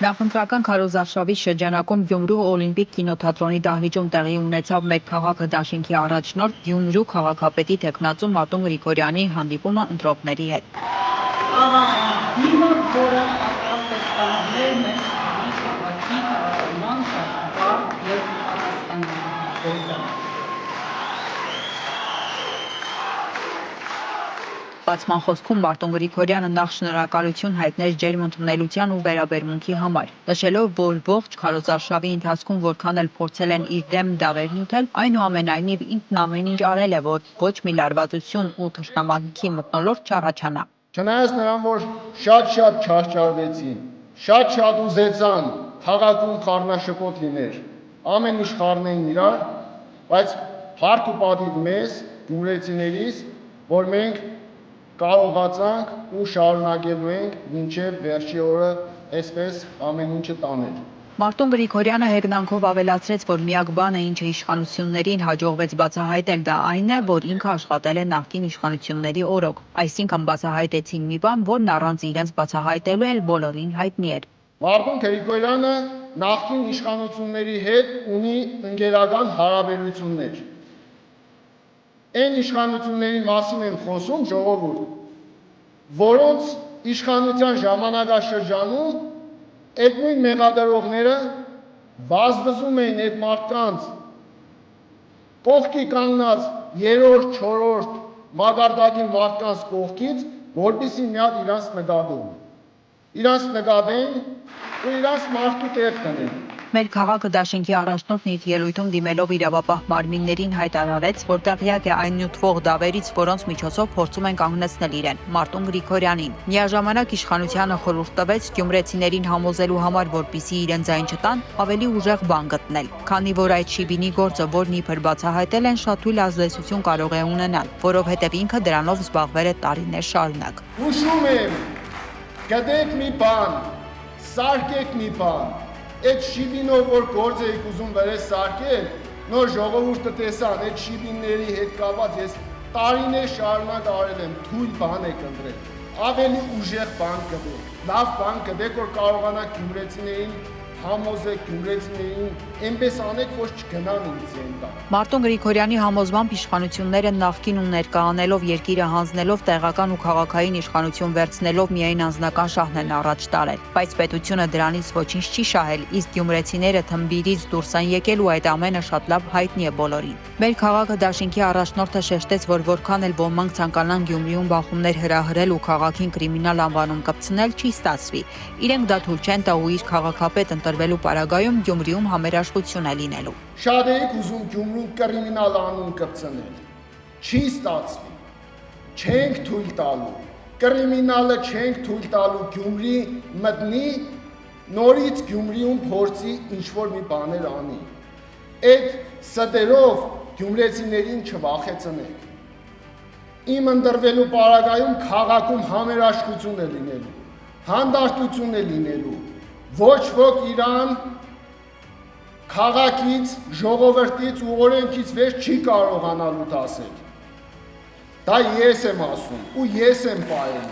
Նախընտրական քարոզարշավի շրջանակում Գյումրու Օլիմպիկ կինոթատրոնի դահլիճում տեղի ունեցավ «Մեր քաղաքը» դաշինքի առաջնորդ Գյումրու քաղաքապետի թեկնածու Մարտուն Գրիգորյանի հանդիպումը ընտրողների հետ։ Բացման խոսքում Մարտուն Գրիգորյանը նախ շնորհակալություն հայտնեց ջերմ ընդունելության ու վերաբերմունքի համար, նշելով, որ ողջ քարոզարշավի ընթացքում որքան էլ փորձել են իր դեմ դավեր նյութել, այնուամենայնիվ ինքն ամեն ինչ արել է, որ ոչ մի լարվածություն ու թշնամանքի մթնոլորտ չառաջանա։ Չնայած նրան, որ շատ չարչարվեցին, շատ ուզեցան քաղաքում խառնաշփոթ լիներ, ամեն ինչ խառնեին իրար, բայց հարկ ու պատիվ մեզ, գյումրեցիներիս, որ մենք կարողացանք ու շարունակելու ենք մինչև վերջի օրը այսպես ամեն ինչը տանել։ Մարտուն Գրիգորյանը հեգնանքով ավելացրեց, որ միակ բանը, ինչը իշխանություններին հաջողվեց բացահայտել, դա այն է, որ ինքը աշխատել է նախկին իշխանությունների օրոք, այսինքն բացահայտեցին մի բան, որն առանց իրենց բացահայտելու էլ բոլորին հայտնի էր։ Մարտուն Գրիգորյանը նախկին իշխանությունների հետ ունի ընկերական հարաբերություններ։ Այն իշխանությունների մասին են խոսում ժողովուրդ, որոնց իշխանության ժամանակաշրջանում այդ նույն մեղադրողները բազմազում էին այդ մարդկանց կողքի կանգնած երրորդ, չորրորդ մակարդակի մարդկանց կողքից, որպեսզի մի հատ իրանց նկատեն։ Իրանց նկատեն ու իրանց մարդու տեղ տնեն։ Մեր քաղաքը դաշինքի առաջնորդն իր ելույթում դիմելով իրավապահ մարմիններին հայտարարեց, որ տեղյակ է այն նյութվող դավերից, որոնց միջոցով փորձում են կանգնեցնել իրեն, Մարտուն Գրիգորյանին։ Միաժամանակ իշխանությանը խորհուրդ տվեց գյումրեցիներին համոզելու համար, որպեսզի իրեն ձայն չտան, ավելի ուժեղ բան գտնել, քանի որ այդ շիբինի գործը, որն իբր բացահայտել են, շատ թույլ ազդեցություն կարող է ունենալ, որովհետև ինքը դրանով զբաղվել է տարիներ շարունակ։ Հուշում եմ, գտեք մի բան, սարքեք մի բան, այդ շիբինով, որ գործ էիք ուզում վերես սարքել, նոր ժողովուրդը տեսան, այդ շիբինների հետ կապված ես տարիներ շարունակ արել եմ, թույլ բան եք ընտրել, ավելի ուժեղ բան կդեք, լավ բան կդեք, որ կարողանաք գյումրեցիներին համոզեք, գյումրեցիներին այնպես անեք, որ չգնան ինձ են տա։ Մարտուն Գրիգորյանի համոզմամբ իշխանությունները նախկին ու ներկա անելով, երկիրը հանձնելով, տեղական ու քաղաքային իշխանություն վերցնելով միայն անձնական շահն են առաջ տարել, բայց պետությունը դրանից ոչինչ չի շահել, իսկ գյումրեցիները թմբիրից դուրս են եկել ու այդ ամենը շատ լավ հայտնի է բոլորին։ Մեր քաղաքը դաշինքի առաջնորդը շեշտեց, որ որքան էլ ոմանք ցանկանան Գյումրիում բախումներ հրահրել ու քաղաքին կրիմինալ անվանում կպցնել, չի ստացվի։ Իրենք դա թույլ չեն տա ու իր քաղաքապետ ընտրվելու պարագայում Գյումրիում համերաշխություն է լինելու։ Շատ էիք ուզում Գյումրու կրիմինալ անուն կպցնել։ Չի ստացվի։ Չենք թույլ տալու։ Կրիմինալը չենք թույլ տալու Գյումրի մտնի, նորից Գյումրիում փորձի ինչ-որ մի բաներ անի։ Այդ ստերով գյումրեցիներին չվախեցնեք։ Իմ ընտրվելու պարագայում քաղաքում համերաշխություն է լինելու, հանդարտություն է լինելու, ոչ ոք իրան քաղաքից, ժողովրդից ու օրենքից վեր չի կարողանալու դասել։ Դա ես եմ ասում ու ես եմ պայել։